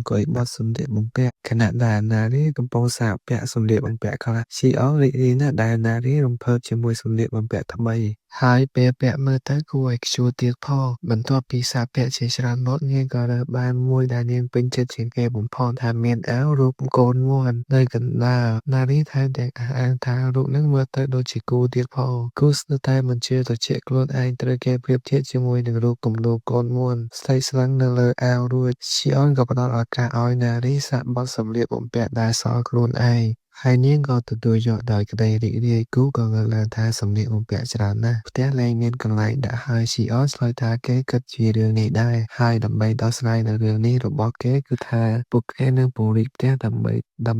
អង្គុយបត់សម្លៀកបំពាក់ខណៈដែលនារីកំពុងសាកពាក់សម្លៀកបំពាក់ខ្លះស៊ីអនរីករាយណាស់ដែលនារីរំភើបជាមួយសម្លៀកបំពាក់ថ្មីហើយពេលពាក់មើលទៅគួរឲ្យខ្ជួលទៀតផងបន្ទាប់ពីសាកពាក់ជាច្រើនម៉ូដនាងក៏រើសបានមួយដែលនាងពេញចិត្តជាងគេបំផុតថាមានអាវរូបកូនមាន់នៅកណ្ដាលនារីថែមទាំងអះអាងថារូបនឹងមើលទៅដូចជាគូទៀតផងគូស្ទើរតែមិនជឿទៅជាខ្លួនឯងត្រូវគេប្រៀបធៀបជាមួយនឹងរូបគំនូរកូនមាន់ស្ថិតស្លឹងនៅលើអាវរួចឈីអនក៏ផ្ដល់ឱកាសឲ្យនារីសាកបត់សម្លៀកបំពាក់ដែលសល់ខ្លួនឯងហើយនាងក៏ទទួលយកដោយក្តីរីករាយគូក៏ងើបឡើងថាសម្លៀកបំពាក់ច្រើនណាស់ផ្ទះលែងមានកន្លែងដាក់ហើយស៊ីអនឆ្លើយថាគេគិតជារឿងនេះដែរហើយដើម្បីដោះស្រាយនៅរឿងនេះរបស់គេគឺថាពួកគេនឹងពង្រីកផ្ទះដើម្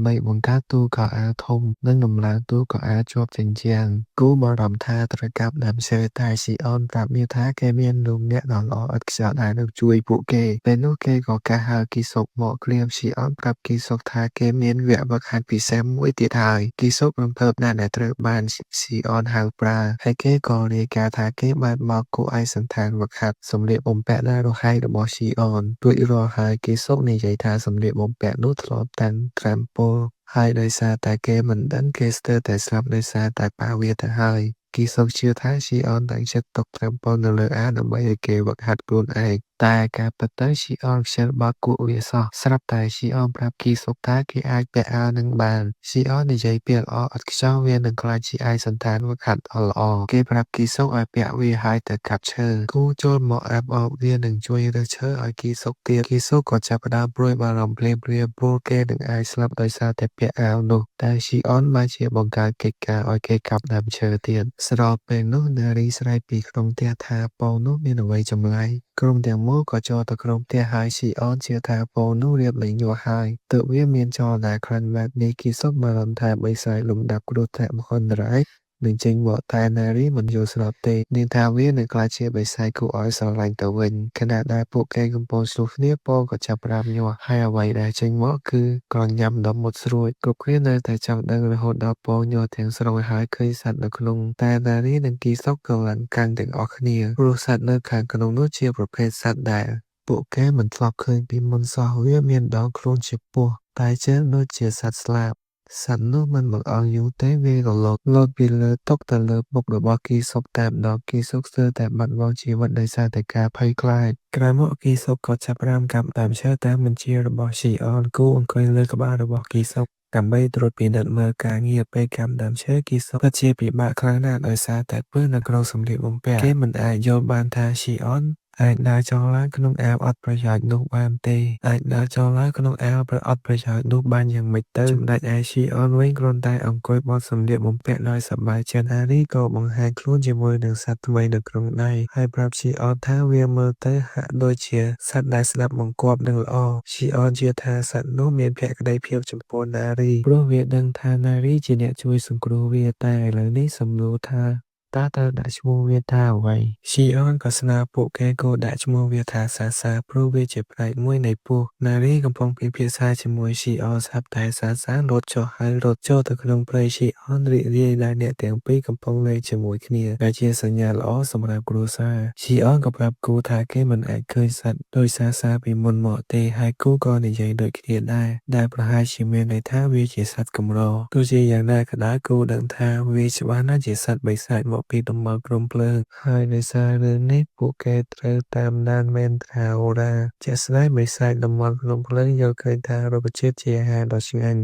បីបង្កើតទូខោអាវធំនិងដំឡើងទូខោអាវជាប់ជញ្ជាំងគូបារម្ភថាត្រូវកាប់ដើមឈើតែស៊ីអនប្រាប់នាងថាគេមានលោកអ្នកដ៏ល្អឥតខ្ចោះដែលនឹងជួយពួកគេពេលនោះគេក៏កាសហៅគីសុកមកគ្រាមស៊ីអនប្រាប់គីសុកថាគេមានវគ្គហ្វឹកហាត់ពិសេសមួយទៀតហើយគីសុករំភើបណាស់ដែលត្រូវបានស៊ីអនហៅប្រើហើយគេក៏រាយការណ៍ថាគេបានមកគួរឯកសណ្ឋានហ្វឹកហាត់សម្លៀកបំពាក់ដែលរហែករបស់ស៊ីអនរួចរាល់ហើយគីសុកនិយាយថាសម្លៀកបំពាក់នោះធ្លាប់តាំងត្រាំពលហើយដោយសារតែគេមិនដឹងគេស្ទើរតែស្លាប់ដោយសារតែប៉ះវាទៅហើយគីសុកជឿថាស៊ីអនតែងចិត្តຕົកត្រាំពលនៅលើអាដើម្បីឲ្យគេហ្វឹកហាត់ខ្លួនឯងតែការពិតទៅស៊ីអនខ្ជិលបោកគក់វាសោះស្រាប់តែស៊ីអនប្រាប់គីសុកថាគេអាចពាក់អាវនឹងបានស៊ីអននិយាយពាក្យល្អឥតខ្ចោះវានឹងក្លាយជាឯកសណ្ឋានហ្វឹកហាត់ដ៏ល្អគេប្រាប់គីសុកឲ្យពាក់វាហើយទៅកាប់ឈើគូចូលមកអាប់អបវានឹងជួយរើសឈើឲ្យគីសុកទៀតគីសុកក៏ចាប់ផ្ដើមព្រួយបារម្ភភ្លាមព្រោះគេនឹងអាចស្លាប់ដោយសារតែពាក់អាវនោះតែស៊ីអនបានជាបង្កើតកិច្ចការឲ្យគេកាប់ដើមឈើទៀតស្របពេលនោះនារីស្រែកពីក្នុងផ្ទះថាពងនោះមានអ្វីចម្លែកក្រុមទាំងមូលក៏ចូលទៅក្នុងផ្ទះហើយស៊ីអនជឿថាពងនោះរៀបលេងញាស់ហើយទើបវាមានចលនាខ្លាំងបែបនេះគីសុកបារម្ភថាបិសាចលំដាប់គ្រោះថ្នាក់មហន្តរាយនឹងចេញមកតែនារីមិនយល់ស្របទេនាងថាវានឹងក្លាយជាបិសាចគួរឲ្យស្រឡាញ់ទៅវិញខណៈដែលពួកគេកំពុងឆ្លោះគ្នាពងក៏ចាប់ផ្ដើមញាស់ហើយអ្វីដែលចេញមកគឺក្រញ៉ាំដ៏មុតស្រួចគ្រប់គ្នានៅតែចង់ដឹងរហូតដល់ពងញាស់ទាំងស្រុងហើយឃើញសត្វនៅក្នុងតែនារីនិងគីសុកក៏ឡើងកាំងទាំងអស់គ្នាព្រោះសត្វនៅខាងក្នុងនោះជាប្រភេទសត្វដែលពួកគេមិនធ្លាប់ឃើញពីមុនសោះវាមានដងខ្លួនជាពស់តែជើងដូចជាសត្វស្លាបសត្វនោះមិនបង្អង់យូរទេវាក៏លោតពីលើតុទៅលើមុខរបស់គីសុកតែម្ដងគីសុកស្ទើរតែបាត់បង់ជីវិតដោយសារតែការភ័យខ្លាចក្រោយមកគីសុកក៏ចាប់ផ្ដើមកាប់ដើមឈើតាមបញ្ជារបស់ស៊ីអនគូអង្គុយលើក្បាលរបស់គីសុកដើម្បីត្រួតពិនិត្យមើលការងារពេលកាប់ដើមឈើគីសុកពិតជាពិបាកខ្លាំងណាស់ដោយសារតែពឹសនៅក្នុងសម្លៀកបំពាក់គេមិនអាចយល់បានថាស៊ីអនអាចដើរចុះឡើងក្នុងអាវអត់ប្រយោជន៍នោះបានទេអាចដើរចុះឡើងក្នុងអាវអត់ប្រយោជន៍នោះបានយ៉ាងម៉េចទៅចំណែកឯស៊ីអនវិញគ្រាន់តែអង្គុយបត់សម្លៀកបំពាក់ដោយសប្បាយចិត្តហារីក៏បង្ហាញខ្លួនជាមួយនឹងសត្វថ្មីនៅក្នុងដៃហើយប្រាប់ស៊ីអនថាវាមើលទៅហាក់ដូចជាសត្វដែលស្ដាប់បង្គាប់នឹងល្អស៊ីអនជឿថាសត្វនោះមានភក្ដីភាពចំពោះនារីព្រោះវាដឹងថានារីជាអ្នកជួយសង្គ្រោះវាតែឥឡូវនេះសំណួរថាតើត្រូវដាក់ឈ្មោះវាថាអ្វីស៊ីអនក៏ស្នើពួកគេគួរដាក់ឈ្មោះវាថាសាព្រោះវាជាផ្នែកមួយនៃពស់នារីកំពុងពិភាក្សាជាមួយស៊ីអនស្រាប់តែសាលោតចុះហើយរត់ចូលទៅក្នុងព្រៃស៊ីអនរីករាយដែលអ្នកទាំងពីរកំពុងលេងជាមួយគ្នាដែលជាសញ្ញាល្អសម្រាប់គ្រួសារស៊ីអនក៏ប្រាប់គូថាគេមិនអាចឃើញសត្វដោយសាពីមុនមកទេហើយគូក៏និយាយដូចគ្នាដែរដែលប្រហែលជាមានន័យថាវាជាសត្វកម្រទោះជាយ៉ាងណាក៏ដោយគូដឹងថាវាច្បាស់ណាស់ជាសត្វបិសាចមកពីតំបន់ក្រុងភ្លើងហើយដោយសាររឿងនេះពួកគេត្រូវតាមដានមែនត្រាអូរ៉ាជាក់ស្ដែងបិសាចតំបន់ក្រុងភ្លើងយល់ឃើញថារុក្ខជាតិជាអាហារដ៏ឆ្ងាញ់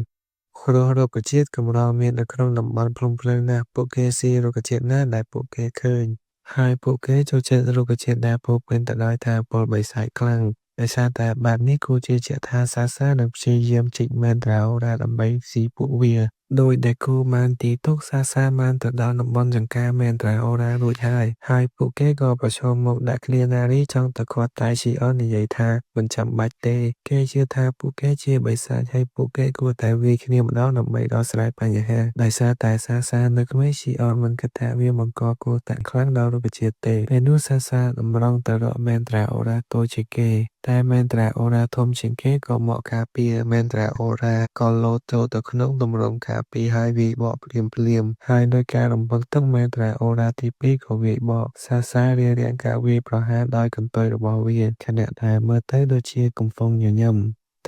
គ្រោះរុក្ខជាតិកម្រមាននៅក្នុងតំបន់ភ្នំភ្លើងណាស់ពួកគេស៊ីរុក្ខជាតិណាដែលពួកគេឃើញហើយពួកគេចូលចិត្តរុក្ខជាតិដែលពោរពេញទៅដោយថាមពលបិសាចខ្លាំងដោយសារតែបែបនេះគួរជឿជាក់ថាសានឹងព្យាយាមជីកមែនត្រាអូរ៉ាដើម្បីស៊ីពួកវាដោយដែលគូបានទីទុកសាបានទៅដល់តំបន់ចង្ការមែនត្រាអូរ៉ារួចហើយពួកគេក៏ប្រឈមមុខដាក់គ្នានារីចង់ទៅឃាត់តែស៊ីអននិយាយថាមិនចាំបាច់ទេគេជឿថាពួកគេជាបិសាចហើយពួកគេគួរតែវាយគ្នាម្ដងដើម្បីដោះស្រាយបញ្ហាដោយសារតែសានៅក្មេងស៊ីអនមិនគិតថាវាបង្កគ្រោះថ្នាក់ខ្លាំងដល់រុក្ខជាតិទេពេលនោះសាតម្រង់ទៅរកមែនត្រាអូរ៉ាតូចជាងគេតែមែនត្រាអូរ៉ាធំជាងគេក៏មកការពារមែនត្រាអូរ៉ាក៏លោតចូលទៅក្នុងទម្រង់ការពារហើយវាយបកភ្លាមហើយដោយការរំពឹងទុកមែនត្រាអូរ៉ាទី2ក៏វាយបករារាំងការវាយប្រហារដោយកន្ទុយរបស់វាខណៈដែលមើលទៅដូចជាកំពុងញញឹម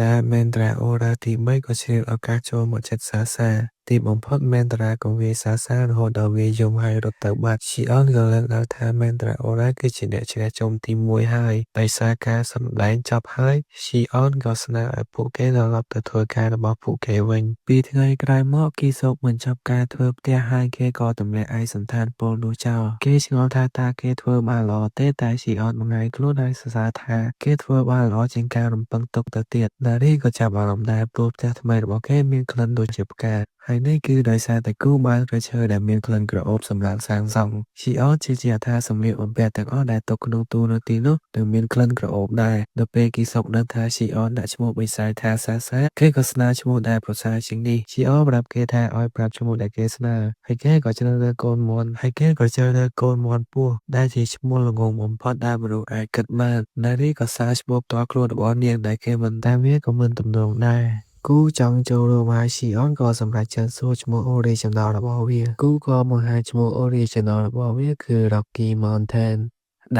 តាមែនត្រាអូរ៉ាទី3ក៏ឆ្លៀតឱកាសចូលមកចិត្តសាសាទីបំផុតមែនត្រាក៏វាយសាសារហូតដល់វាយំហើយរត់ទៅបាត់ស៊ីអនក៏លើកឡើងថាមែនត្រាអូរ៉ាគឺជាអ្នកជ្រះជុំទី1ហើយដោយសារការសម្ដែងចប់ហើយស៊ីអនក៏ស្នើឲ្យពួកគេត្រឡប់ទៅធ្វើការរបស់ពួកគេវិញ2ថ្ងៃក្រោយមកគីសុកបញ្ចប់ការធ្វើផ្ទះហើយគេក៏ទម្លាក់ឯកសណ្ឋានពលនោះចោលគេឆ្ងល់ថាតើគេធ្វើបានល្អទេតែស៊ីអនបង្ហាញខ្លួនហើយសរសើរថាគេធ្វើបានល្អជាងការរំពឹងទុកទៅទៀតណារីក៏ចាប់អារម្មណ៍ដែរព្រោះផ្ទះថ្មីរបស់គេមានក្លិនដូចជាផ្កាហើយនេះគឺដោយសារតែគូបានរើឈើដែលមានក្លិនក្រអូបសម្រាប់សាងសង់ស៊ីអនជាថាសម្លៀកបំពាក់ទាំងអស់ដែលទុកក្នុងទូនៅទីនោះនឹងមានក្លិនក្រអូបដែរដល់ពេលគីសុកដឹងថាស៊ីអនដាក់ឈ្មោះបិសាចថាសាគេក៏ស្នើឈ្មោះដែលប្រសើរជាងនេះស៊ីអនប្រាប់គេថាឲ្យប្រាប់ឈ្មោះដែលគេស្នើហើយគេក៏ជ្រើសរើសកូនមាន់ពស់ដែលជាឈ្មោះល្ងងបំផុតដែលមនុស្សអាចគិតបានណារីក៏សារឈ្មោះផ្ទាល់ខ្លួនរបស់នាងដែលគេមិនតាមវាក៏មិនទំនងដែរគូចង់ចូលរួមហើយស៊ីអនក៏សម្រេចចិនសួរឈ្មោះ original របស់វាគូក៏បង្ហាញឈ្មោះ original របស់វាគឺ Rocky Mountain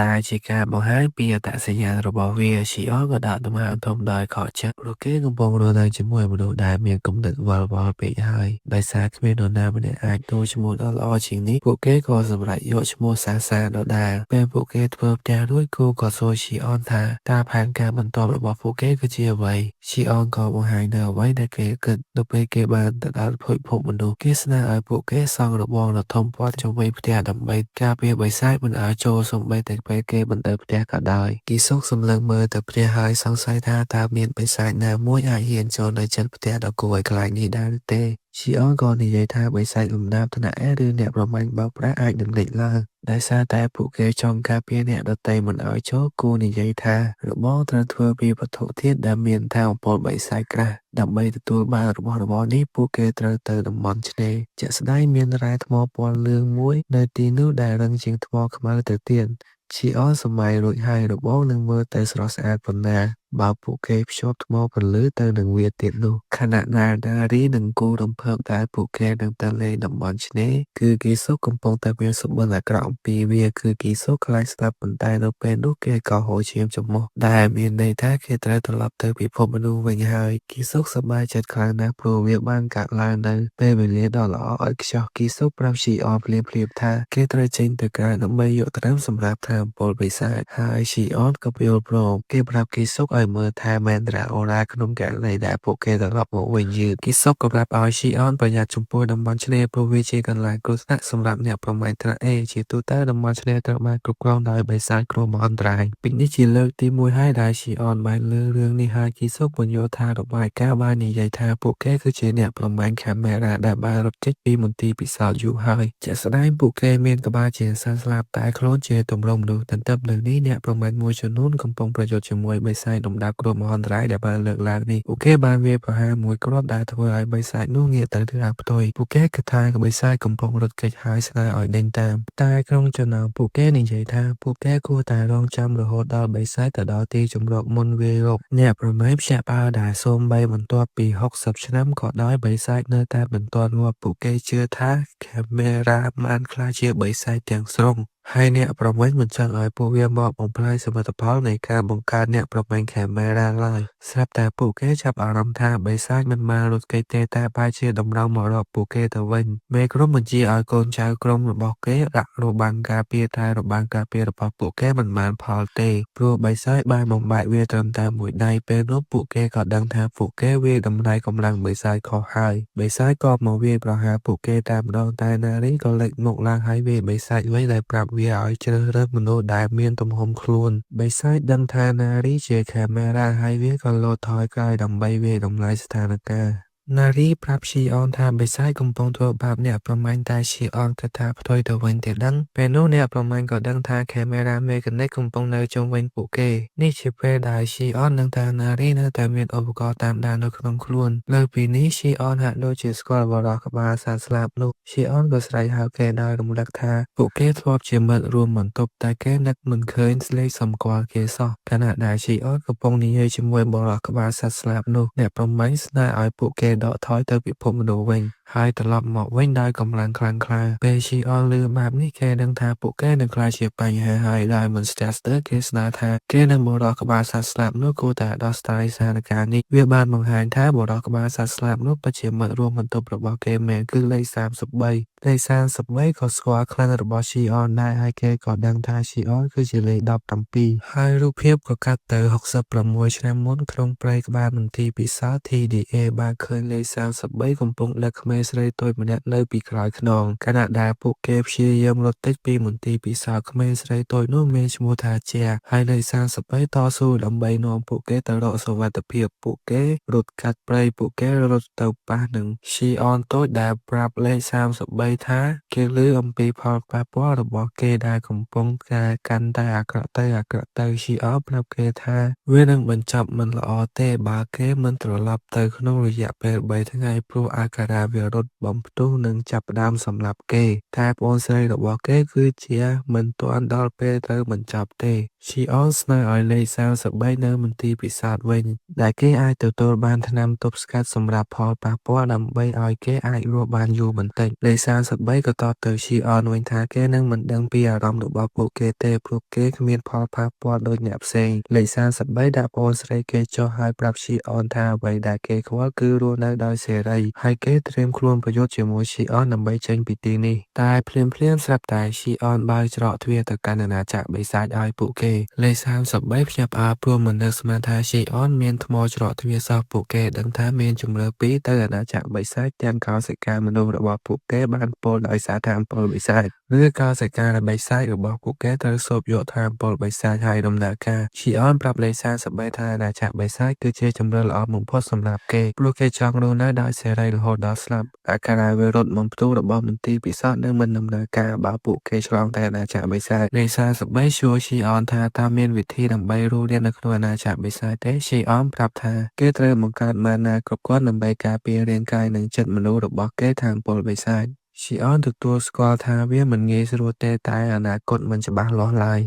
ដែលជាការបង្ហាញពីអត្តសញ្ញាណរបស់វាស៊ីអនក៏ដាក់ដំណើរធំដោយខកចិត្តព្រោះគេកំពុងរស់នៅជាមួយមនុស្សដែលមានគំនិតវល់ពេកហើយដោយសារគ្មាននរណាម្នាក់អាចទូឈ្មោះដ៏ល្អជាងនេះពួកគេក៏សម្រេចយកឈ្មោះសាដដែលពេលពួកគេធ្វើផ្ទះរួចគូក៏សួរស៊ីអនថាតើផែនការបន្ទាប់របស់ពួកគេគឺជាអ្វីស៊ីអនក៏បង្ហាញនៅអ្វីដែលគេគិតនៅពេលគេបានទៅដល់ភពមនុស្សគេស្នើឲ្យពួកគេសង់របងដ៏ធំព័ទ្ធជុំវិញផ្ទះដើម្បីការពារបិសាចមិនឲ្យចូលសូម្បីតែពេលគេបន្តើផ្ទះក៏ដោយគីសុកសម្លឹងមើលទៅផ្ទះហើយសង្ស័យថាតើមានបិសាចណាមួយអាចហ៊ានចូលនៅជិតផ្ទះដ៏គួរឲ្យខ្លាចនេះដែរឬទេស៊ីអនក៏និយាយថាបិសាចលំដាប់ថ្នាក់ឬអ្នកប្រមាញ់បោកប្រាស់អាចនឹងលេចឡើងដោយសារតែពួកគេចង់ការពារអ្នកដទៃមិនឲ្យចូលគូនិយាយថារបងត្រូវធ្វើពីវត្ថុធាតុដែលមានថាមពលបិសាចក្រាស់ដើម្បីទទួលបានរបស់របរនេះពួកគេត្រូវទៅតំបន់ឆ្នេរជាក់ស្ដែងមានរ៉ែថ្មពណ៌លឿងមួយនៅទីនោះដែលរឹងជាងថ្មខ្មៅទៅទៀតឈីអនសម័យរួចហើយរបងនឹងមើលទៅស្រស់ស្អាតប៉ុណ្ណាបើពួកគេភ្ជាប់ថ្មពន្លឺទៅនឹងវាទៀតនោះខណៈណារីនិងគូរំភើបដែលពួកគេនឹងទៅលេងតំបន់ឆ្នេរគឺគីសុកកំពុងតែមានសុបិនអាក្រក់អំពីវាគឺគីសុកខ្លាចស្លាប់ប៉ុន្តែនៅពេលនោះគេក៏ហូរឈាមចំមុះដែលមានន័យថាគេត្រូវត្រឡប់ទៅពិភពមនុស្សវិញហើយគីសុកសប្បាយចិត្តខ្លាំងណាស់ព្រោះវាបានកាត់ឡើងនៅពេលវេលាដ៏ល្អឲ្យខ្ចោះគីសុកប្រាប់ឈីអនភ្លាមថាគេត្រូវចេញទៅក្រៅដើម្បីយកត្រាំសម្រាប់ធ្វើអំពើបិសាចហើយឈីអនក៏យល់ព្រមគេប្រាប់គីសុកឲ្យមើលថាមែនត្រាអូរ៉ាក្នុងករណីដែលពួកគេត្រឡប់មកវិញយឺតគីសុកក៏ប្រាប់ឲ្យឈីអនប្រយ័ត្នចំពោះតំបន់ឆ្នេរព្រោះវាជាកន្លែងគ្រោះថ្នាក់សម្រាប់អ្នកប្រមាញ់ថ្នាក់ជាទូទៅតំបន់ឆ្នេរត្រូវបានគ្រប់គ្រងដោយបិសាចគ្រោះមហន្តរាយពីនេះជាលើកទី1ហើយដែលឈីអនបានលើរឿងនេះហើយគីសុកបញ្យល់ថារបាយការណ៍បាននិយាយថាពួកគេគឺជាអ្នកប្រមាញ់កាមេរ៉ាដែលបានរត់ចេញពីមន្ទីរពិសោធន៍យូរហើយជាក់ស្ដែងពួកគេមានក្បាលជាសត្វស្លាបតែខ្លួនជាទម្រង់មនុស្សទន្ទឹមនឹងនេះអ្នកប្រមាញ់មួយចំនួនកំពុងប្រយុទ្ធជាមួយបិសាចលំដាប់គ្រោះមហន្តរាយដែលបានលើកឡើងនេះពួកគេបានវាយប្រហារមួយគ្រាប់ដែលធ្វើឲ្យបិសាចនោះងាកទៅអាផ្ទុយពួកគេគិតថាបិសាចកំពុងរត់គេចហើយស្នើឲ្យដេញតាមតែក្នុងចំណោមពួកគេនិយាយថាពួកគេគួរតែរងចាំរហូតដល់បិសាចទៅដល់ទីជម្រកមុនវាយរកអ្នកប្រមាញ់ភ្ញាក់ផ្អើលដែលសូម្បីបន្ទាប់ពី60ឆ្នាំក៏ដោយបិសាចនៅតែបន្តងាប់ពួកគេជឿថាកាមេរ៉ាបានក្លាយជាបិសាចទាំងស្រុងហើយអ្នកប្រមាញ់មិនចង់ឲ្យពួកវាមកបំផ្លាញសមិទ្ធផលនៃការបង្កើតអ្នកប្រមាញ់កាមេរ៉ាឡើយស្រាប់តែពួកគេចាប់អារម្មណ៍ថាបិសាចមិនបានរត់គេចទេតែបែរជាតម្រូវមករកពួកគេទៅវិញមេក្រុមបញ្ជាឲ្យកូនចៅក្រុមរបស់គេដាក់របាំងការពារតែរបាំងការពាររបស់ពួកគេមិនបានផលទេព្រោះបិសាចបានបំបែកវាត្រឹមតែមួយដៃពេលនោះពួកគេក៏ដឹងថាពួកគេវាយតម្លៃកម្លាំងបិសាចខុសហើយបិសាចក៏មកវាយប្រហារពួកគេតែម្ដងតែណារីក៏លេចមុខឡើងហើយវាយបិសាចវិញដែលប្រាប់វាឲ្យជ្រើសរើសមនុស្សដែលមានទំហំខ្លួនបិសាចដឹងថាណារីជាកាមេរ៉ាហើយវាក៏លោតថយក្រោយដើម្បីវាយតម្លៃស្ថានភាពណារីប្រាប់ឈីអនថាបិសាចកំពុងធ្វើបាបអ្នកប្រមាញ់តែឈីអនគិតថាផ្ទុយទៅវិញទៀតដឹងពេលនោះអ្នកប្រមាញ់ក៏ដឹងថាកាមេរ៉ាមេកានិកកំពុងនៅជុំវិញពួកគេនេះជាពេលដែលឈីអននិងតាណារីនៅតែមានឧបករណ៍តាមដាននៅក្នុងខ្លួនលើពីនេះឈីអនហាក់ដូចជាស្គាល់បរិះក្បាលសត្វស្លាបនោះឈីអនក៏ស្រែកហៅគេដោយរំលឹកថាពួកគេធ្លាប់ជាមិត្តរួមបន្ទប់តែគេនឹកមិនឃើញស្លេកសម្គាល់គេសោះខណៈដែលឈីអនកំពុងនិយាយជាមួយបរិះក្បាលសត្វស្លាបនោះអ្នកប្រមាញ់ស្នើឲ្យពួកគេដកថយទៅពិភពមនុស្សវិញ ហើយត្រឡប់មកវិញដោយកម្លាំងខ្លាំងក្លាពេល Shion ឮបែបនេះគេដឹងថាពួកគេនឹងក្លាយជាបញ្ហាហើយដោយមិនស្ទះស្ទើរគេស្នើថាគេនឹងបុរសក្បាលសត្វស្លាប់នោះគួរតែដោះស្រាយស្ថានភាពនេះវាបានបង្ហាញថាបុរសក្បាលសត្វស្លាប់នោះពិតជាមិត្តរួមបន្ទប់របស់គេមែនគឺលេខ33លេខ33ក៏ស្គាល់ក្លិនរបស់ Shion ដែរហើយគេក៏ដឹងថា Shion គឺជាលេខ17ហើយរូបភាពក៏កាត់ទៅ66ឆ្នាំមុនក្នុងព្រៃក្បាលមន្ទីរពិសោធន៍ TDA បានឃើញលេខ33កំពុងដឹកក្មេងស្រីតូចម្នាក់នៅពីក្រោយខ្នងខណៈដែលពួកគេព្យាយាមរត់គេចពីមន្ទីរពិសោធន៍ក្មេងស្រីតូចនោះមានឈ្មោះថាជាហើយលេខ33តស៊ូដើម្បីនាំពួកគេទៅរកសុវត្ថិភាពពួកគេរត់កាត់ព្រៃពួកគេរត់ទៅប៉ះនឹង Shion តូចដែលប្រាប់លេខ33ថាគេឮអំពីផលប៉ះពាល់របស់គេដែលកំពុងតែកាន់តែអាក្រក់ទៅ Shion ប្រាប់គេថាវានឹងបញ្ចប់មិនល្អទេបើគេមិនត្រឡប់ទៅក្នុងរយៈពេល3ថ្ងៃព្រោះអាការៈវារត់បំផ្ទុះនឹងចាប់ផ្ដើមសម្លាប់គេតែប្អូនស្រីរបស់គេគឺជាមិនទាន់ដល់ពេលត្រូវបញ្ចប់ទេ Shion ស្នើឲ្យលេខ33នៅមន្ទីរពិសោធន៍វិញដែលគេអាចទទួលបានថ្នាំទប់ស្កាត់សម្រាប់ផលប៉ះពាល់ដើម្បីឲ្យគេអាចរស់បានយូរបន្តិចលេខ33ក៏តបទៅ Shion វិញថាគេនឹងមិនដឹងពីអារម្មណ៍របស់ពួកគេទេព្រោះគេគ្មានផលប៉ះពាល់ដូចអ្នកផ្សេងលេខ33ដាក់ប្អូនស្រីគេចុះហើយប្រាប់ Shion ថាអ្វីដែលគេខ្វល់គឺរស់នៅដោយសេរីហើយគេត្រៀមខ្លួនប្រយុទ្ធជាមួយ Shion ដើម្បីចេញពីទីនេះតែភ្លាមស្រាប់តែ Shion បើកច្រកទ្វារទៅកាន់អាណាចក្របិសាចឲ្យពួកគេលេខ33ភ្ញាក់ផ្អើលព្រោះមិននឹកស្មានថា Shion មានថ្មច្រកទ្វារសោះពួកគេដឹងថាមានជំរឿ2ទៅអាណាចក្របិសាចទាំងកោសិកាមនុស្សរបស់ពួកគេបានពោលដោយសារថាអំពើបិសាចឬកោសិកាបិសាចរបស់ពួកគេត្រូវសូបយកថាអំពើបិសាចឲ្យដំណើរការ Shion ប្រាប់លេខ33ថាអាណាចក្របិសាចគឺជាជំរឿល្អបំផុតសម្រាប់គេព្រោះគេចង់រស់នៅដោយសេរីរហូតដល់ស្លាប់អាការៈវិរុទ្ធបំផ្ទុះរបស់មន្ទីរពិសោធន៍នឹងមិនដំណើរការបើពួកគេឆ្លងតែអាណាចក្របិសាចលេខ33សួរ Shion ថាតើមានវិធីដើម្បីរស់រាននៅក្នុងអាណាចក្របិសាចទេ Shion ប្រាប់ថាគេត្រូវបង្កើតម៉ាណាគ្រប់គ្រាន់ដើម្បីការពាររាងកាយនិងចិត្តមនុស្សរបស់គេខាងពលបិសាច Shion ទទួលស្គាល់ថាវាមិនងាយស្រួលទេតែអនាគតមិនច្បាស់លាស់ឡើយ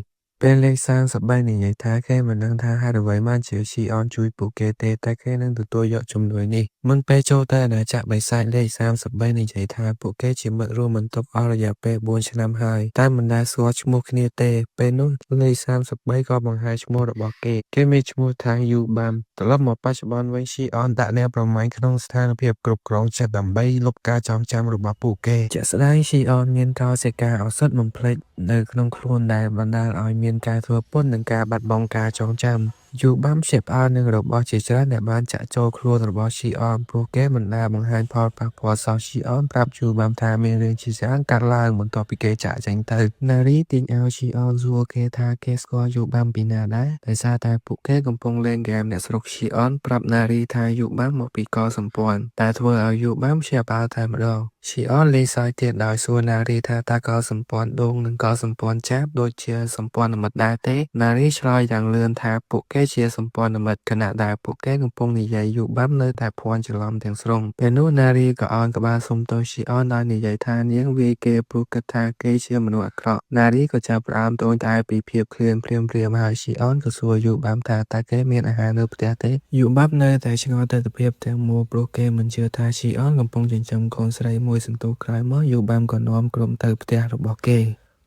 ពេលលេខ33និយាយថាគេមិនដឹងថាហេតុអ្វីបានជា Shion ជួយពួកគេទេតែគេនឹងទទួលយកជំនួយនេះមុនពេលចូលទៅអាណាចក្របិសាចលេខ33និយាយថាពួកគេជាមិត្តរួមបន្ទប់អស់រយៈពេល4ឆ្នាំហើយតែមិនដែលស្គាល់ឈ្មោះគ្នាទេពេលនោះលេខ33ក៏បង្ហាញឈ្មោះរបស់គេមានឈ្មោះថាយូបាំត្រឡប់មកបច្ចុប្បន្នវិញ Shion ដាក់អ្នកប្រមាញ់ក្នុងស្ថានភាពគ្រប់គ្រងចិត្តដើម្បីលុបការចងចាំរបស់ពួកគេជាក់ស្ដែង Shion មានកោសិកាឱសថបំភ្លេចនៅក្នុងខ្លួនដែលបណ្ដាលឲ្យមានការធ្វើពន្ធនិងការបាត់បង់ការចងចាំយូបាំភ្ជាប់ផ្អើលនឹងរបស់ជាច្រើនដែលបានចាក់ចូលខ្លួនរបស់ Shion ព្រោះគេមិនដែលបង្ហាញផលប៉ះពាល់សោះ Shion ប្រាប់យូបាំថាមានរឿងជាច្រើនកើតឡើងបន្ទាប់ពីគេចាក់ចេញទៅនារីទាញឲ្យ Shion សួរគេថាគេស្គាល់យូបាំពីណាដែរដោយសារតែពួកគេកំពុងលេងហ្គេមអ្នកស្រុក Shion ប្រាប់នារីថាយូបាំមកពីកសម្ព័ន្ធតែធ្វើឲ្យយូបាំភ្ជាប់ផ្អើលតែម្ដង Shion លេងសើចទៀតដោយសួរនារីថាតើកោសម្ព័ន្ធដូងនិងកោសម្ព័ន្ធចាបដូចជាសម្ព័ន្ធមិត្តដែរទេនារីឆ្លើយយ៉ាងលឿនថាពួកគេជាសម្ព័ន្ធមិត្តខណៈដែលពួកគេកំពុងនិយាយយូបាំនៅតែភ័ន្តច្រឡំទាំងស្រុងពេលនោះនារីក៏អោនក្បាលសុំទោស Shion ដោយនិយាយថានាងវាយគេព្រោះគិតថាគេជាមនុស្សអាក្រក់នារីក៏ចាប់ផ្ដើមត្អូញត្អែរពីភាពឃ្លានភ្លាមហើយ Shion ក៏សួរយូបាំថាតើគេមានអាហារនៅផ្ទះទេយូបាំនៅតែឆ្ងល់ទិដ្ឋភាពទាំងមូលព្រោះគេមិនជឿថា Shion កំពុងចិញ្ចឹមកូនស្រីមួយសន្ទុះក្រោយមកយូបាំក៏នាំក្រុមទៅផ្ទះរបស់គេ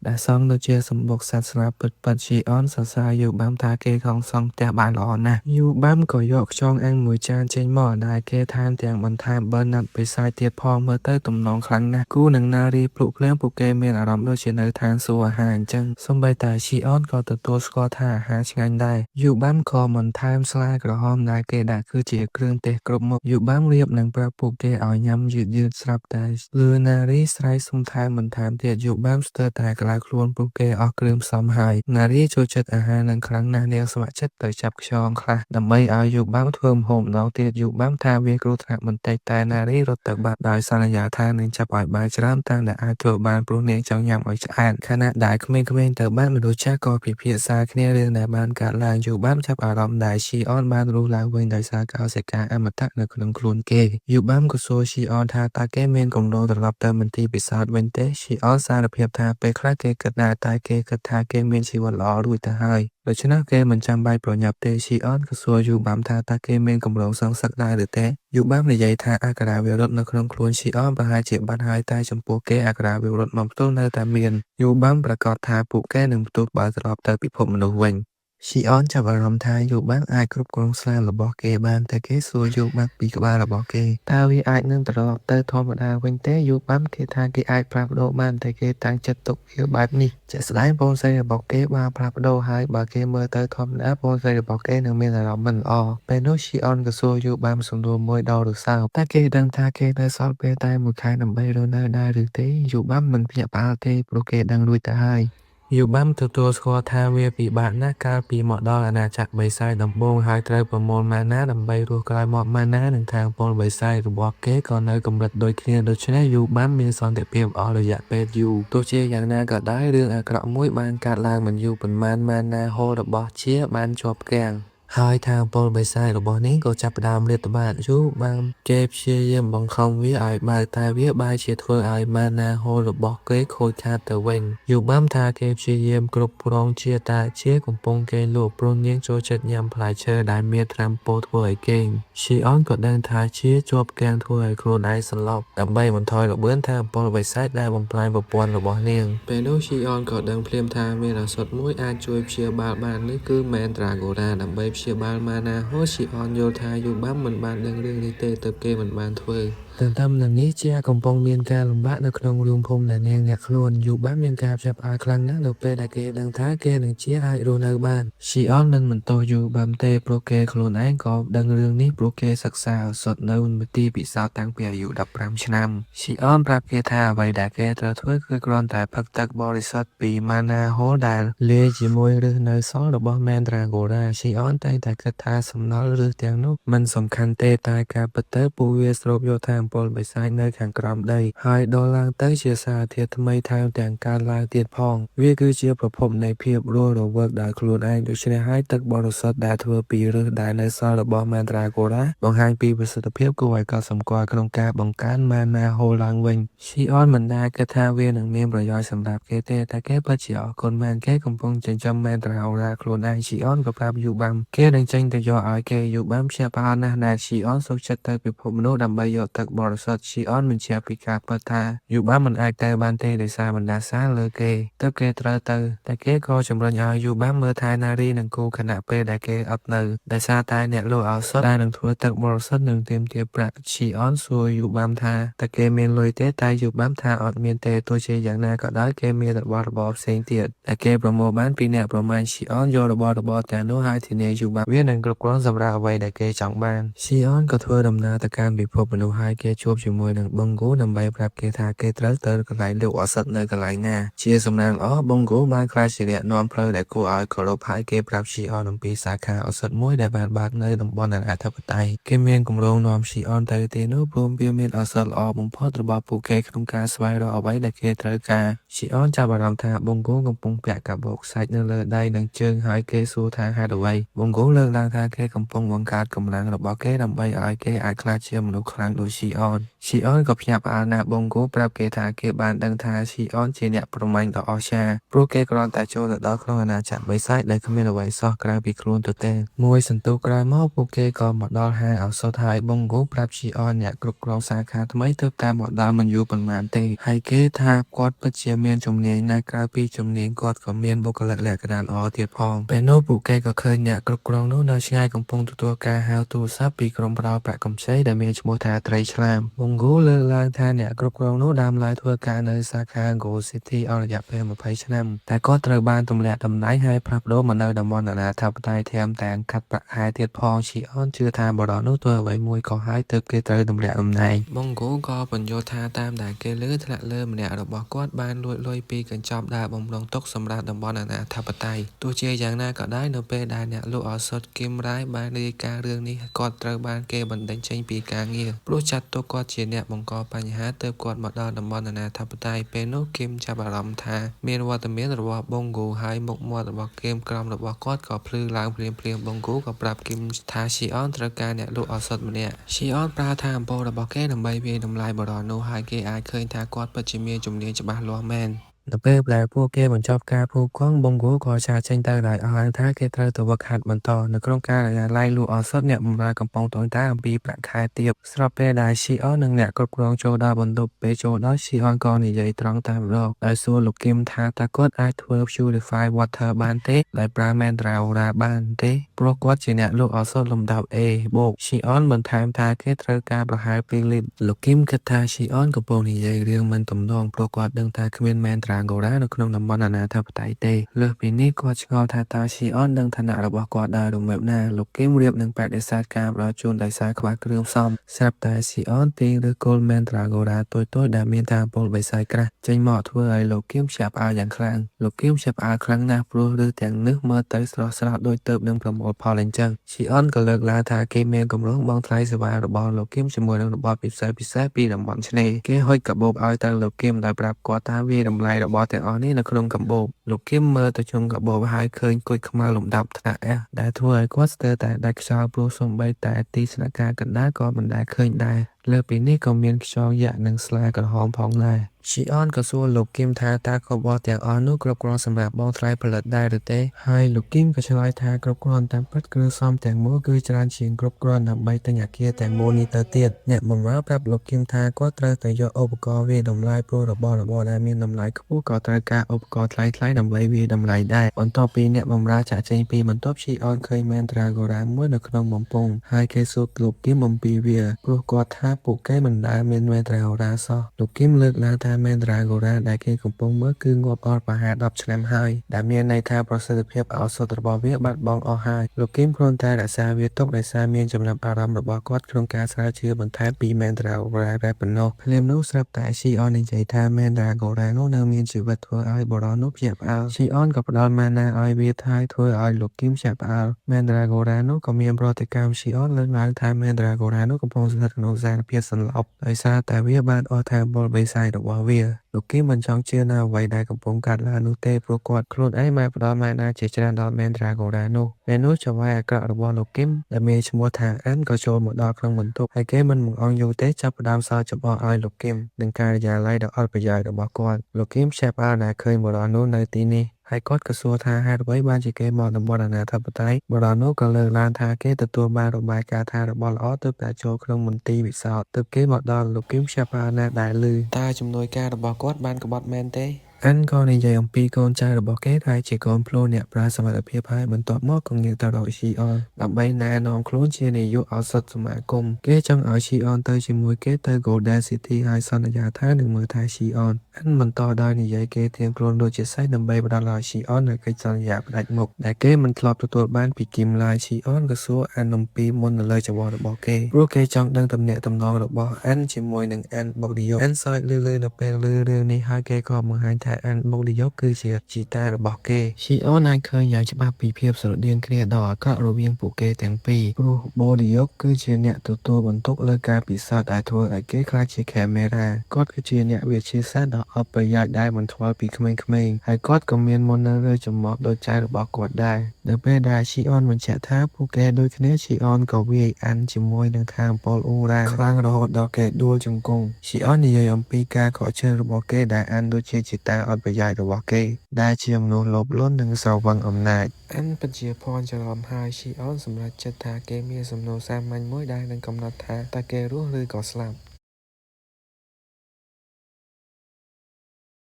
ដែលសង់ដូចជាសម្បុកសត្វស្លាបពិតៗ Shion សរសើរយូបាំថាគេខំសង់ផ្ទះបានល្អណាស់យូបាំក៏យកខ្យងអាំងមួយចានចេញមកដែលគេថែមទាំងបន្ថែមប៊ឺណាត់បិសាចទៀតផងមើលទៅទំនងខ្លាំងណាស់គូនឹងនារីភ្លុកភ្លើងពួកគេមានអារម្មណ៍ដូចជានៅឋានសួគ៌អាហារអញ្ចឹងសូម្បីតែ Shion ក៏ទទួលស្គាល់ថាអាហារឆ្ងាញ់ដែរយូបាំក៏បន្ថែមស្លាក្រហមដែលគេដាក់គឺជាគ្រឿងទេសគ្រប់មុខយូបាំរៀបនឹងប្រាប់ពួកគេឲ្យញ៉ាំយឺតស្រាប់តែលឺនារីស្រែកសុំថែមបន្ថែមទៀតយូបាំស្ទើរតែក្តៅខ្លួនពួកគេអស់គ្រឿងផ្សំហើយនារីចូលចិត្តអាហារនឹងខ្លាំងណាស់នាងស្ម័គ្រចិត្តទៅចាប់ខ្យងខ្លះដើម្បីឲ្យយូបាំធ្វើម្ហូបម្ដងទៀតយូបាំថាវាគ្រោះថ្នាក់បន្តិចតែនារីរត់ទៅបាត់ដោយសន្យាថានឹងចាប់ឲ្យបានច្រើនតាមដែលអាចធ្វើបានព្រោះនាងចង់ញ៉ាំឲ្យឆ្អែតខណៈដែលក្មេងៗទៅបានមនុស្សចាស់ក៏ពិភាក្សាគ្នារឿងដែលបានកើតឡើងយូបាំចាប់អារម្មណ៍ដែល Shion បានរស់ឡើងវិញដោយសារកោសិកាអមតៈនៅក្នុងខ្លួនគេយូបាំក៏សួរ Shion ថាតើគេមានគម្រោងត្រឡប់ទៅមន្ទីរពិសោធន៍វិញទេ Shion សារភាពថាពេលខ្លះ គេគិតដែរតែគេគិតថាគេមានជីវិតល្អរួចទៅហើយដូច្នេះគេមិនចាំបាច់ប្រញាប់ទេស៊ីអនក៏សួរយូបាំថាតើគេមានកម្រងសងសឹកដែរឬទេយូបាំនិយាយថាអក្ខរាវិរុទ្ធនៅក្នុងខ្លួនស៊ីអនប្រហែលជាបាត់ហើយតែចំពោះគេអក្ខរាវិរុទ្ធមកផ្ទុះនៅតែមានយូបាំប្រកាសថាពួកគេនឹងផ្ទុះបើត្រឡប់ទៅពិភពមនុស្សវិញស៊ីអនចាប់អារម្មណ៍ថាយូបាំងអាចគ្រប់គ្រងស្លារបស់គេបានតែគេសួរយូបាំងពីក្បាលរបស់គេតើវាអាចនឹងត្រឡប់ទៅធម្មតាវិញទេយូបាំងគេថាគេអាចផ្លាស់ប្ដូរបានតែគេតាំងចិត្តទុកវាបែបនេះជាក់ស្ដែងបងស្រីរបស់គេបានផ្លាស់ប្ដូរហើយបើគេមើលទៅធម្មតាបងស្រីរបស់គេនឹងមានអារម្មណ៍មិនល្អពេលនោះស៊ីអនក៏សួរយូបាំងសំណួរមួយដ៏រសើបតែគេដឹងថាគេនៅសល់ពេលតែមួយខែដើម្បីរស់នៅដែរឬទេយូបាំងមិនភ្ញាក់ផ្អើលទេព្រោះគេដឹងរួចទៅហើយយូបាំទទួលស្គាល់ថាវាពិបាកណាស់កាលពីមកដល់អាណាចក្របិសាចដំបូងហើយត្រូវប្រមូលម៉ាណាដើម្បីរស់ក្រោយមកម៉ាណានិងថាងពលបិសាចរបស់គេក៏នៅកម្រិតដូចគ្នាដូច្នេះយូបាំមានសន្តិភាពអស់រយៈពេលយូរទោះជាយ៉ាងណាក៏ដោយរឿងអាក្រក់មួយបានកើតឡើងមិនយូរប៉ុន្មានម៉ាណាហូររបស់ជាបានជាប់គាំងហើយថាងពលបិសាចរបស់នេះក៏ចាប់ផ្ដើមលាតត្បាតយូបានគេព្យាយាមបង្ខំវាឲ្យបើកតែវាបែរជាធ្វើឲ្យម៉ាណាហូររបស់គេខូចខាតទៅវិញយូបាំថាគេព្យាយាមគ្រប់គ្រងជាតែជាកំពុងគេលក់ព្រោះនាងចូលចិត្តញ៉ាំផ្លែឈើដែលមានត្រាំពោធ្វើឲ្យគេងស៊ីអនក៏ដឹងថាជាជាប់គាំងធ្វើឲ្យខ្លួនឯងសន្លប់ដើម្បីបន្ថយល្បឿនថាងពលបិសាចដែលបំផ្លាញប្រព័ន្ធរបស់នាងពេលនោះស៊ីអនក៏ដឹងភ្លាមថាមានឱសថមួយអាចជួយព្យាបាលបាននេះគឺមែនត្រាហ្គូរ៉ាដើម្បីព្យាបាលម៉ាណាហូស៊ីអនយល់ថាយូបាំមិនបានដឹងរឿងនេះទេទើបគេមិនបានធ្វើទន្ទឹមនឹងនេះជាកំពុងមានការលំបាកនៅក្នុងរូងភូមិដែលនាងអ្នកខ្លួនយូបាំមានការចាប់អារខ្លាំងណាស់នៅពេលដែលគេដឹងថាគេនឹងជាអាចរស់នៅបានស៊ីអនមិនទោសយូបាំទេព្រោះគេខ្លួនឯងក៏ដឹងរឿងនេះព្រោះគេសិក្សាឱសថនៅវិទ្យាពិសោធន៍តាំងពីអាយុ15ឆ្នាំស៊ីអនប្រាប់គេថាអ្វីដែលគេត្រូវធ្វើគឺគ្រាន់តែផឹកទឹកបរិសុទ្ធពីម៉ាណាហូលដែលលាយជាមួយឫសនៅសល់របស់មែនត្រាហ្គូរ៉ាស៊ីអនតែងតែគិតថាសំណល់ឫសទាំងនោះមិនសំខាន់ទេតែការពិតទៅពួកវាស្រូបយកថាងពលបិសាចនៅខាងក្រោមដីហើយដុលឡើងទៅជាសារធាតុថ្មីថែមទាំងកើនឡើងទៀតផងវាគឺជាប្រភពនៃភាពរស់រវើកដោយខ្លួនឯងដូច្នេះហើយទឹកបរិសុទ្ធដែលធ្វើពីឫសដែលនៅសល់របស់ម៉ាត្រាហ្គូរ៉ាបង្ហាញពីប្រសិទ្ធភាពគួរឲ្យកត់សម្គាល់ក្នុងការបង្កើនម៉ាណាហូលឡើងវិញស៊ីអនមិនដែលគិតថាវានឹងមានប្រយោជន៍សម្រាប់គេទេតែគេពិតជាអរគុណមែនគេកំពុងចិញ្ចឹមម៉ាត្រាហ្គូរ៉ាខ្លួនឯងស៊ីអនក៏ប្រាប់យូបាំគេនឹងចេញទៅយកឲ្យគេយូបាំភ្ញាក់ផ្អើលណាស់ដែលស៊ីអនសុខចិត្តទៅពិភពមនុស្សដើម្បីយកទឹកបរិសុទ្ធស៊ីអនបញ្ជាក់ពីការពិតថាយូបាមិនអាចទៅបានទេដោយសារបណ្ដាសាលើគេទើបគេត្រូវទៅតែគេក៏ជំរុញឲ្យយូបាមើលថែនារីនិងគូខណៈពេលដែលគេអត់នៅដោយសារតែអ្នកលក់ឱសថដែលនឹងធ្វើទឹកបរិសុទ្ធនឹងទាមទារប្រាក់ស៊ីអនសួរយូបាំថាតើគេមានលុយទេតែយូបាំថាអត់មានទេទោះជាយ៉ាងណាក៏ដោយគេមានរបស់របរផ្សេងទៀតដែលគេប្រមូលបានពីអ្នកប្រមាញ់ស៊ីអនយករបស់របរទាំងនោះឲ្យធានាយូបាវានឹងគ្រប់គ្រាន់សម្រាប់អ្វីដែលគេចង់បានស៊ីអនក៏ធ្វើដំណើរទៅកាន់ពិភពមនុស្សហើយគេជួបជាមួយនឹងប៊ុងហ្គូដើម្បីប្រាប់គេថាគេត្រូវទៅកន្លែងលក់ឱសថនៅកន្លែងណាជាសំណាងល្អប៊ុងហ្គូបានក្លាយជាអ្នកនាំផ្លូវដែលគួរឲ្យគោរពហើយគេប្រាប់ស៊ីអនអំពីសាខាឱសថមួយដែលបានបើកនៅតំបន់អធិបតេយ្យគេមានគម្រោងនាំស៊ីអនទៅទីនោះព្រមវាមានឱសថល្អបំផុតរបស់ពួកគេក្នុងការស្វែងរកអ្វីដែលគេត្រូវការស៊ីអនចាប់អារម្មណ៍ថាប៊ុងហ្គូកំពុងពាក់កាបូបខ្សាច់នៅលើដៃនិងជើងហើយគេសួរថាហេតុអ្វីប៊ុងហ្គូលើកឡើងថាគេកំពុងបង្កើតកម្លាំងរបស់គេដើម្បីឲ្យគេអាចក្លាយជាមនុស្សខ្លាំងដូចស៊ីអនក៏ភ្ញាក់ផ្អើលណាស់ប៊ុងហ្គូប្រាប់គេថាគេបានដឹងថាស៊ីអនជាអ្នកប្រមាញ់ដ៏អស្ចារ្យព្រោះគេគ្រាន់តែចូលទៅដល់ក្នុងអាណាចក្របិសាចដែលគ្មានអ្វីសោះក្រៅពីខ្លួនទៅទេមួយសន្ទុះក្រោយមកពួកគេក៏មកដល់ហាងឱសថហើយប៊ុងហ្គូប្រាប់ស៊ីអនអ្នកគ្រប់គ្រងសាខាថ្មីទើបតែមកដល់មិនយូរប៉ុន្មានទេហើយគេថាគាត់ពិតជាមានជំនាញណាស់ក្រៅពីជំនាញគាត់ក៏មានបុគ្គលិកលក្ខណៈល្អទៀតផងពេលនោះពួកគេក៏ឃើញអ្នកគ្រប់គ្រងនោះនៅឆ្ងាយកំពុងទទួលការហៅទូរស័ព្ទពីក្រុមផ្ដល់ប្រាក់កម្ចីដែលមានឈ្មោះថាត្រីឆ្លាមប៊ុងហ្គូលើកឡើងថាអ្នកគ្រប់គ្រងនោះដើមឡើយធ្វើការនៅសាខា Go City អស់រយៈពេល20ឆ្នាំតែគាត់ត្រូវបានទម្លាក់តំណែងហើយផ្លាស់ប្ដូរមកនៅតំបន់អនាធិបតេយ្យថែមទាំងកាត់ប្រាក់ខែទៀតផងស៊ីអនជឿថាបរិបទនោះធ្វើអ្វីមួយក៏ហើយទើបគេត្រូវទម្លាក់តំណែងប៊ុងហ្គូក៏បញ្យល់ថាតាមដែលគេលើថ្នាក់លើម្នាក់របស់គាត់បានលួចលុយពីកញ្ចប់ដែលបំរុងទុកសម្រាប់តំបន់អនាធិបតេយ្យទោះជាយ៉ាងណាក៏ដោយនៅពេលដែលអ្នកលក់ឱសថគឹមរ៉ាយបានរាយការណ៍រឿងនេះគាត់ត្រូវបានគេបណ្តេញចេញពីការងារព្រោះចាត់ទុកគាត់ជាអ្នកបង្កបញ្ហាទើបគាត់មកដល់តំបន់អនាធិបតេយ្យពេលនោះគឹមចាប់អារម្មណ៍ថាមានវត្តមានរបស់ប៊ុងហ្គូហើយមុខមាត់របស់គឹមក្រមរបស់គាត់ក៏ភ្លឺឡើងភ្លាមប៊ុងហ្គូក៏ប្រាប់គឹមថាស៊ីអនត្រូវការអ្នកលក់ឱសថម្នាក់ស៊ីអនប្រើថាអំពើរបស់គេដើម្បីវាយតម្លៃបរិបទនោះហើយគេអាចឃើញថាគាត់ពិតជាមានជំនាញច្បាស់លាស់មែន នៅពេលដែលពួកគេបញ្ចប់ការផ្គូផ្គង បង្គោលក៏ចាកចេញទៅដោយអស់ថាគេត្រូវទៅហ្វឹកហាត់បន្តនៅក្នុងការិយាល័យលក់ឱសថអ្នកបម្រើកំពុងត្អូញត្អែរអំពីប្រាក់ខែទាបស្របពេលដែលស៊ីអននិងអ្នកគ្រប់គ្រងចូលដល់បន្ទប់ពេលចូលដល់ស៊ីអនក៏និយាយត្រង់តែម្ដងដោយសួរលោកគឹមថាតើគាត់អាចធ្វើ Purify Water បានទេដោយប្រើ Mandragora បានទេព្រោះគាត់ជាអ្នកលក់ឱសថលំដាប់ A បូកស៊ីអនបន្ថែមថាគេត្រូវការប្រហែល2លីត្រលោកគឹមគិតថាស៊ីអនកំពុងនិយាយរឿងមិនទំនងព្រោះគាត់ដឹងថាគ្មាន Mandragora នៅក្នុងតំបន់អនាធិបតេយ្យទេលើសពីនេះគាត់ឆ្ងល់ថាតើស៊ីអនដឹងឋានៈរបស់គាត់ដែររំបែបណាលោកគឹមរៀបនឹងបដិសេធការផ្ដល់ជូនដោយសារខ្វះគ្រឿងផ្សំស្រាប់តែស៊ីអនទាញឬគល់ Mandragora តូចៗដែលមានថាមពលបិសាចក្រាស់ចេញមកធ្វើឲ្យលោកគឹមភ្ញាក់ផ្អើលយ៉ាងខ្លាំងលោកគឹមភ្ញាក់ផ្អើលខ្លាំងណាស់ព្រោះឬទាំងនេះមើលទៅស្រស់ស្រាយដូចទៅនឹងប្រមូលផលអញ្ចឹងស៊ីអនក៏លើកឡើងថាគេមានគម្រោងបង់ថ្លៃសេវារបស់លោកគឹមជាមួយនឹងរបបពិសេសពីតំបន់ឆ្នេរគេហុចកាបូបឲ្យទៅលោកគឹមដោយប្រាប់គាត់ថាវាតម្លៃរបស់ទាំងអស់នេះនៅក្នុងកាបូបលោកគឹមមើលទៅក្នុងកាបូបហើយឃើញគុជខ្មៅលំដាប់ថ្នាក់Fដែលធ្វើឲ្យគាត់ស្ទើរតែដាច់ខ្យល់ព្រោះសូម្បីតែទីស្នាក់ការកណ្ដាលក៏មិនដែលឃើញដែរលើពីនេះក៏មានខ្យល់យក្សនិងស្លាក្រហមផងដែរស៊ីអនក៏សួរលោកគឹមថាតើកបฏទាំងអស់នោះគ្រប់គ្រាន់សម្រាប់បងថ្លៃផលិតដែរឬទេហើយលោកគឹមក៏ឆ្លើយថាគ្រប់គ្រាន់តាមពិតគ្រឿងផ្សំទាំងមូលគឺច្រើនជាងគ្រប់គ្រាន់ដើម្បីទិញអគារទាំងមូលនេះទៅទៀតអ្នកបម្រើប្រាប់លោកគឹមថាគាត់ត្រូវតែយកឧបករណ៍វាយតម្លៃព្រោះរបស់របរដែលមានតម្លៃខ្ពស់ក៏ត្រូវការឧបករណ៍ថ្លៃៗដើម្បីវាយតម្លៃដែរបន្ទាប់ពីអ្នកបម្រើចាក់ចេញពីបន្ទប់ស៊ីអនឃើញមែនត្រាហ្គោរ៉ាមួយនៅក្នុងបំពង់ហើយគេសួរលោកគឹមអំពីវាព្រោះគាត់ថាពួកគេមិនដែលមានមែនត្រាហ្គោរ៉ាសោះលោកគឹមលើកឡើងថាមែនត្រាហ្គោរ៉ាដែលគេកំពុងមើលគឺងាប់អស់ប្រហែល10ឆ្នាំហើយដែលមានន័យថាប្រសិទ្ធភាពឱសថរបស់វាបាត់បង់អស់ហើយលោកគឹមគ្រាន់តែរក្សាវាទុកដោយសារមានចំណាប់អារម្មណ៍របស់គាត់ក្នុងការស្រាវជ្រាវបន្ថែមពីមែនត្រាហ្គោរ៉ាតែប៉ុណ្ណោះភ្លាមនោះស្រាប់តែស៊ីអននិយាយថាមែនត្រាហ្គោរ៉ានោះនៅមានជីវិតធ្វើឲ្យបុរសនោះភ្ញាក់ផ្អើលស៊ីអនក៏ផ្ដល់ម៉ាណាឲ្យវាថាយធ្វើឲ្យលោកគឹមភ្ញាក់ផ្អើលមែនត្រាហ្គោរ៉ានោះក៏មានប្រតិកម្មស៊ីអនលើកឡើងថាមែនត្រាហ្គោរ៉ានោះកំពុងស្ថិតក្នុងស្ថានភាពសន្លប់ដោយសារតែវាបានអស់ថាមពលបិសាចរបស់វាលោកគឹមមិនចង់ជឿនៅអ្វីដែលកំពុងកើតឡើងនោះទេព្រោះគាត់ខ្លួនឯងបានផ្ដល់ម៉ាណាជាច្រើនដល់មែនត្រាហ្គោរ៉ានោះពេលនោះចៅហ្វាយអាក្រក់របស់លោកគឹមដែលមានឈ្មោះថាអានក៏ចូលមកដល់ក្នុងបន្ទប់ហើយគេមិនបង្អង់យូរទេចាប់ផ្ដើមសើចចំអកឲ្យលោកគឹមនឹងការិយាល័យដ៏អត់ប្រយោជន៍របស់គាត់លោកគឹមភ្ញាក់ផ្អើលដែលឃើញបុរសនោះនៅទីនេះហើយគាត់ក៏សួរថាហេតុអ្វីបានជាគេមកតំបន់អនាធិបតេយ្យបុរសនោះក៏លើកឡើងថាគេទទួលបានរបាយការណ៍ថារបស់ល្អទើបតែចូលក្នុងមន្ទីរពិសោធន៍ទើបគេមកដល់លោកគឹមភ្ញាក់ផ្អើលណាស់ដែលឮតើជំនួយការរបស់គាត់បានក្បត់មែនទេអានក៏និយាយអំពីកូនចៅរបស់គេដែលជាកូនភ្លោះអ្នកប្រើសមត្ថភាពហើយបន្ទាប់មកក៏ងាកទៅរកស៊ីអនដើម្បីណែនាំខ្លួនជានាយកឱសថសមាគមគេចង់ឲ្យស៊ីអនទៅជាមួយគេទៅ Golden City ហើយសន្យាថានឹងមើលថែស៊ីអនអានបន្តដោយនិយាយគេធៀងខ្លួនដូចជាសេះដើម្បីផ្ដល់ឲ្យស៊ីអននៅកិច្ចសន្យាផ្ដាច់មុខដែលគេមិនធ្លាប់ទទួលបានពីគឹមឡើយស៊ីអនក៏សួរអានអំពីមុននៅលើចង្វោះរបស់គេព្រោះគេចង់ដឹងទំនាក់ទំនងរបស់អានជាមួយនឹងអានបុកឌីយ៉ូអានសើចលឺនៅពេលឮរឿងនេះហើយគេក៏បង្ហាញថាអានបុកឌីយ៉ូគឺជាជីតារបស់គេស៊ីអនអាចឃើញយ៉ាងច្បាស់ពីភាពស្រដៀងគ្នាដ៏អាក្រក់រវាងពួកគេទាំងពីរព្រោះបូឌីយ៉ូគឺជាអ្នកទទួលបន្ទុកលើការពិសោធន៍ដែលធ្វើឲ្យគេខ្លាចជាកាមេរ៉ាគាត់គឺជាអ្នកវិទ្យាសាស្ត្រដ៏អត់ប្រយោជន៍ដែលមិនធ្វល់ពីក្មេងៗហើយគាត់ក៏មានមុននៅលើចំមកដូចចៅរបស់គាត់ដែរនៅពេលដែលស៊ីអនបញ្ជាក់ថាពួកគេដូចគ្នាស៊ីអនក៏វាយអានជាមួយនឹងថាមពលអ៊ូរ៉ាខ្លាំងរហូតដល់គេដួលជង្គង់ស៊ីអននិយាយអំពីការខកជើងរបស់គេដែលអានដូចជាជីតាអត់ប្រយោជន៍របស់គេដែលជាមនុស្សលោភលន់និងស្រវឹងអំណាចអានពិតជាភ័ន្តច្រឡំហើយស៊ីអនសម្រេចចិត្តថាគេមានសំណួរសាមញ្ញមួយដែលនឹងកំណត់ថាតើគេរស់ឬក៏ស្លាប់